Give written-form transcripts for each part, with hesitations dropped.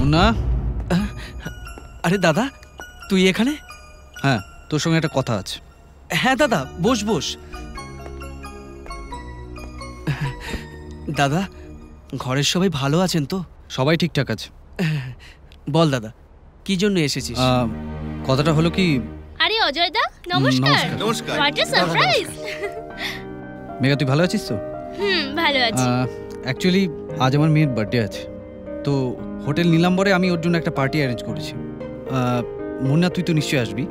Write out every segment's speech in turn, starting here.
মুন্না, আরে দাদা তুই এখানে? হ্যাঁ, তোর সঙ্গে একটা কথা আছে। হ্যাঁ দাদা, বস বস। দাদা, ঘরের সবাই ভালো আছেন তো? সবাই ঠিকঠাক আছে। বল দাদা, কি জন্য এসেছিস? কথাটা হলো কি, আরে অজয় দা, নমস্কার। নমস্কার। What a surprise. মেঘা তুই ভালো আছিস তো? ভালো আছি। অ্যাকচুয়ালি আজ আমার মেয়ের বার্থডে আছে, তো হোটেল নীলাম্বরে আমি ওর জন্য একটা পার্টি অ্যারেঞ্জ করেছি। মুন্না তুই তো নিশ্চয়ই আসবি,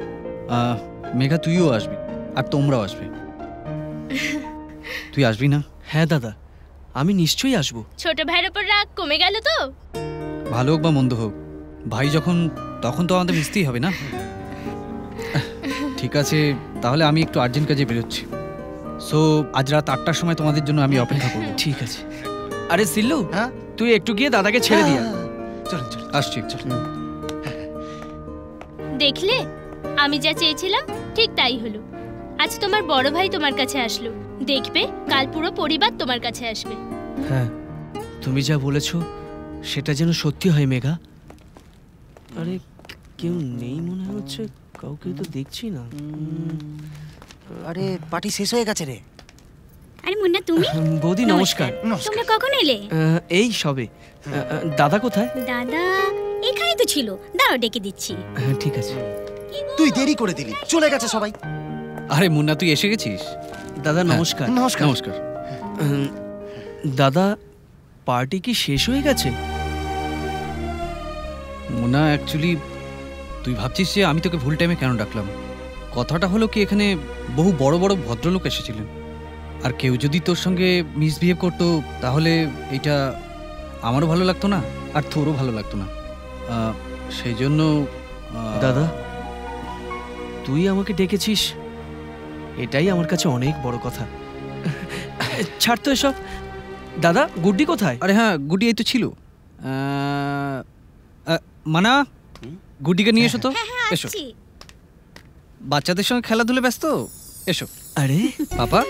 মেঘা তুইও আসবি, আর তোমরাও আসবে। তুই আসবি না? হ্যাঁ দাদা, আমি নিশ্চয়ই আসবো। ছোট ভাইয়ের উপর রাগ কমে গেল তো? ভালো হোক বা মন্দ হোক, ভাই যখন তখন তো আমাদের মিশতেই হবে না? ঠিক আছে, তাহলে আমি একটু আর্জেন্ট কাজে বেরোচ্ছি। সো আজ রাত 8টার সময় তোমাদের জন্য আমি অপেক্ষা করব। ঠিক আছে। আরে সিল্লু, হ্যাঁ তুই একটু গিয়ে দাদাকে ছেড়ে দিয়া। চল চল আসছি। দেখলে, আমি যা চেয়েছিলাম ঠিক তাই হলো। আজ তোমার বড় ভাই তোমার কাছে আসলো, দেখবে কাল পুরো পরিবার তোমার কাছে আসবে। হ্যাঁ, তুমি যা বলেছো সেটা যেন সত্যি হয় মেঘা। আরে কেউ নেই মনে হচ্ছে, কাউকে তো দেখছি না। আরে পার্টি শেষ হয়ে গেছে রে। আরে মুন্না তুমি? বৌদি নমস্কার। তোমরা কখন এলে? এই সবে। দাদা কোথায়? দাদা এখানেই তো ছিল, দাঁড়াও ডেকে দিচ্ছি। ঠিক আছে। তুই দেরি করে দিলি, চলে গেছে সবাই। আরে মুন্না, তুই এসে গেছিস? দাদা নমস্কার। নমস্কার। নমস্কার। দাদা, পার্টি কি শেষ হয়ে গেছে? মুন্না, অ্যাকচুয়ালি তুই ভাবছিস যে আমি তোকে ভুল টাইমে কেন ডাকলাম। কথাটা হলো কি, এখানে বহু বড় বড় ভদ্রলোক এসেছিলেন, আর কেউ যদি তোর সঙ্গে মিসবিহেভ করতো তাহলে এটা আমারও ভালো লাগতো না, আর তোরও ভালো লাগতো না। সেই জন্য দাদা, তুই আমাকে ডেকেছিস, এটাই আমার কাছে অনেক বড় কথা। ছাড় তো এসব। দাদা, গুড্ডি কোথায়? আরে হ্যাঁ, গুড্ডি এই তো ছিল। মানা, গুড্ডিকে নিয়ে এসো তো। এসো, আসছি। বাচ্চাদের সঙ্গে খেলাধুলে ব্যস্ত, এসো। আরে পাপা,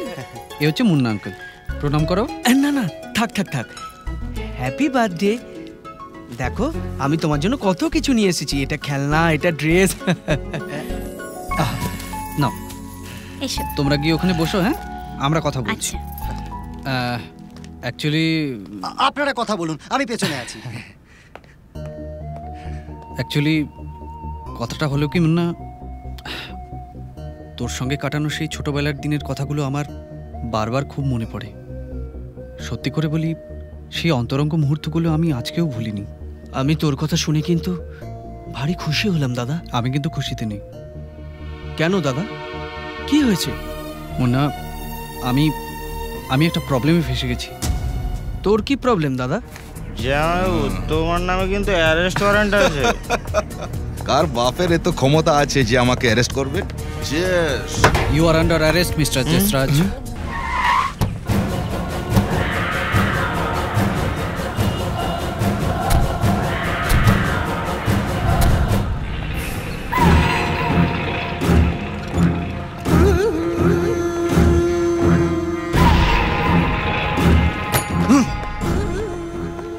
এ হচ্ছে মুন্না আঙ্কেল, প্রণাম করো। না না, থাক থাক থাক। Happy birthday. দেখো, আমি তোমার জন্য কত কিছু নিয়ে এসেছি। এটা খেলনা, এটা ড্রেস। নাও, এসো। তোমরা গিয়ে ওখানে বসো। হ্যাঁ, আমরা কথা বলছি। আচ্ছা। অ্যাকচুয়ালি আপনারা কথা বলুন, আমি পেছনে আছি। অ্যাকচুয়ালি কথাটা হলো কি মুন্না, তোর সঙ্গে কাটানো সেই ছোটবেলার দিনের কথাগুলো আমার বারবার খুব মনে পড়ে। সত্যি করে বলি, সেই অন্তরঙ্গ মুহূর্তগুলো আমি আজকেও ভুলিনি। আমি তোর কথা শুনে কিন্তু ভারী খুশি হলাম দাদা। আমি কিন্তু খুশিতে নেই। কেন দাদা, কি হয়েছে? মুন্না, আমি একটা প্রবলেমে ফেসে গেছি। তোর কি প্রবলেম দাদা? তোমার নামে কিন্তু অ্যারেস্ট ওয়ারেন্ট আছে। কার বাপের এত ক্ষমতা আছে যে আমাকে অ্যারেস্ট করবে? You are under arrest mister Jasraj.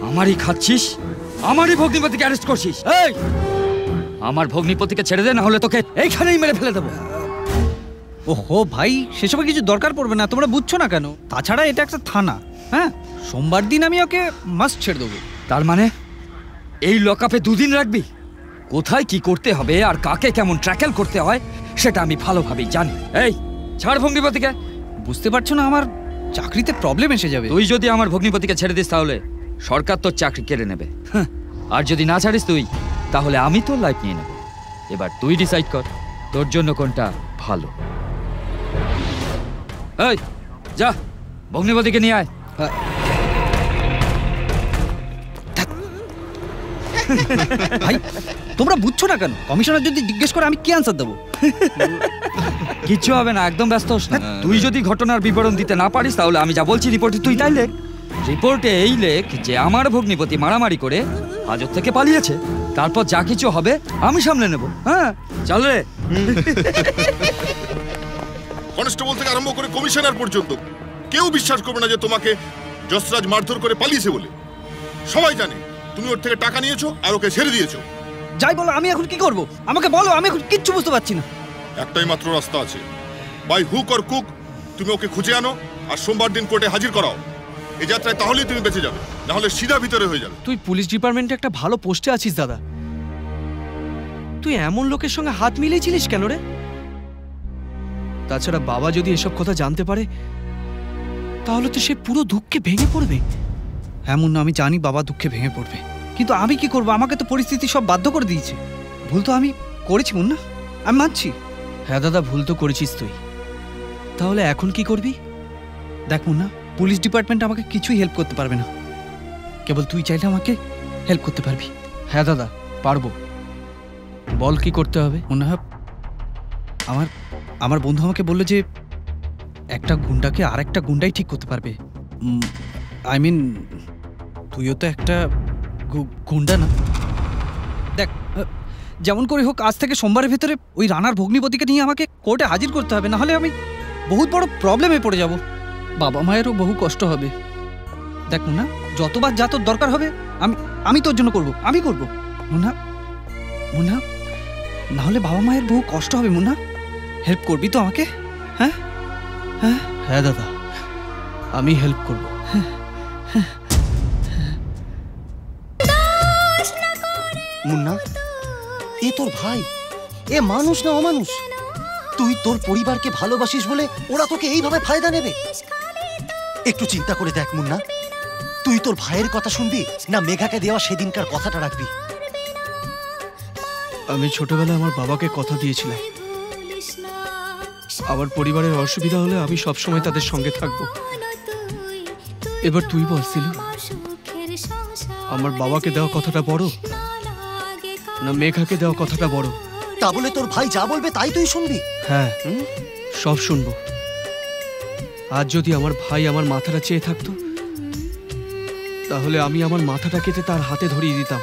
আমারই খাচ্ছিস, আমারই ভগ্নিপতিকে অ্যারেস্ট করছিস। এই, আমার ভগ্নিপতিকে ছেড়ে দে, না হলে তোকে এইখানেই মেরে ফেলে দেবো। ওহো ভাই, সেসবের কিছু দরকার পড়বে না, তোমরা বুঝছো না কেন? তাছাড়া এটা একটা থানা। হ্যাঁ, সোমবার দিন আমি ওকে মাস্ট ছেড়ে দেবো। তার মানে এই লকআপে 2 দিন রাখবি? কোথায় কি করতে হবে আর কাকে কেমন ট্র্যাকেল করতে হয় সেটা আমি ভালোভাবেই জানি। এই, ছাড় ভগ্নিপতিকে। বুঝতে পারছো না, আমার চাকরিতে প্রবলেম এসে যাবে। তুই যদি আমার ভগ্নিপতিকে ছেড়ে দিস তাহলে সরকার তোর চাকরি কেড়ে নেবে। আর যদি না ছাড়িস তুই, তাহলে আমি তোর লাইফ নিয়ে নেব। এবার তুই ডিসাইড কর তোর জন্য কোনটা ভালো। এই, যা ভগ্নিপতিকে নিয়ে আয়। ভাই, তোমরা বুঝছো না কেন? কমিশনার যদি জিজ্ঞেস করে আমি কি আনসার দেবো? কিচ্ছু হবে না, একদম ব্যস্ত হোস না। তুই যদি ঘটনার বিবরণ দিতে না পারিস তাহলে আমি যা বলছি রিপোর্টে তুই তাই লেখ। রিপোর্টে এই লেখ যে আমার ভগ্নিপতি মারামারি করে হাজত থেকে পালিয়েছে, তারপর যা কিছু হবে আমি সামলে নেব। হ্যাঁ, চল রে। কনস্টেবল থেকে আরম্ভ করে কমিশনার পর্যন্ত কেউ বিশ্বাস করবে না যে তোমাকে জসরাজ মারধর করে পালিয়েছে বলে। সবাই জানে তুমি ওর থেকে টাকা নিয়েছো আর ওকে ছেড়ে দিয়েছো। যাই বলো, আমি এখন কি করব? আমাকে বলো, আমি এখন কিচ্ছু বুঝতে পারছি না। একটাই মাত্র রাস্তা আছে, বাই হুক অর কুক তুমি ওকে খুঁজে আনো আর সোমবার দিন কোর্টে হাজির করাও। এই যাত্রায় তাহলেই তুমি বেঁচে যাবে, না হলে সিধা ভিতরে হয়ে যাবে। তুই পুলিশ ডিপার্টমেন্টে একটা ভালো পোস্টে আছিস দাদা, তুই এমন লোকের সঙ্গে হাত মিলিয়েছিলিস কেন রে? তাছাড়া বাবা যদি এসব কথা জানতে পারে তাহলে তো সে পুরো দুঃখে ভেঙে পড়বে। এমন না, আমি জানি বাবা দুঃখে ভেঙে পড়বে, কিন্তু আমি কি করব? আমাকে তো পরিস্থিতি সব বাধ্য করে দিয়েছে। ভুল তো আমি করেছি মুন্না, আমি মানছি। হ্যাঁ দাদা, ভুল তো করেছিস তুই। তাহলে এখন কি করবি? দেখ মুন্না, পুলিশ ডিপার্টমেন্ট আমাকে কিছুই হেল্প করতে পারবে না, কেবল তুই চাইলে আমাকে হেল্প করতে পারবি। হ্যাঁ দাদা, পারবো। বল কি করতে হবে? মুন্না, আমার বন্ধু আমাকে বললো যে একটা গুন্ডাকে আর একটা গুন্ডাই ঠিক করতে পারবে। আই মিন, তুইও তো একটা গুন্ডা না? দেখ, যেমন করে হোক আজ থেকে সোমবারের ভেতরে ওই রানার ভগ্নিপতিকে নিয়ে আমাকে কোর্টে হাজির করতে হবে, নাহলে আমি বহুত বড় প্রবলেমে পড়ে যাব। বাবা মায়েরও বহু কষ্ট হবে। দেখ মুন্না, যতবার যা তোর দরকার হবে আমি তোর জন্য করব, আমি করব। মুন্না, নাহলে বাবা মায়ের বহু কষ্ট হবে। মুন্না, হেল্প করবি তো আমাকে? হ্যাঁ হ্যাঁ হ্যাঁ দাদা, আমি হেল্প করব। মুন্না, এ তোর ভাই, এ মানুষ না অমানুষ? তুই তোর পরিবারকে ভালোবাসিস বলে ওরা তোকে এইভাবে ফায়দা নেবে? একটু চিন্তা করে দেখ মুন্না, তুই তোর ভাইয়ের কথা শুনবি না মেঘাকে দেওয়া সেদিনকার কথাটা রাখবি? আমি ছোটবেলায় আমার বাবাকে কথা দিয়েছিলাম, আমার পরিবারের অসুবিধা হলে আমি সবসময় তাদের সঙ্গে থাকবো। এবার তুই বল সিলু, আমার বাবাকে দেওয়া কথাটা বড় না মেঘাকে দেওয়া কথাটা বড়? তা বলে তোর ভাই যা বলবে তাই তুই শুনবি? হ্যাঁ, সব শুনবো। আজ যদি আমার ভাই আমার মাথাটা চেয়ে থাকতো তাহলে আমি আমার মাথাটা কেটে তার হাতে ধরিয়ে দিতাম।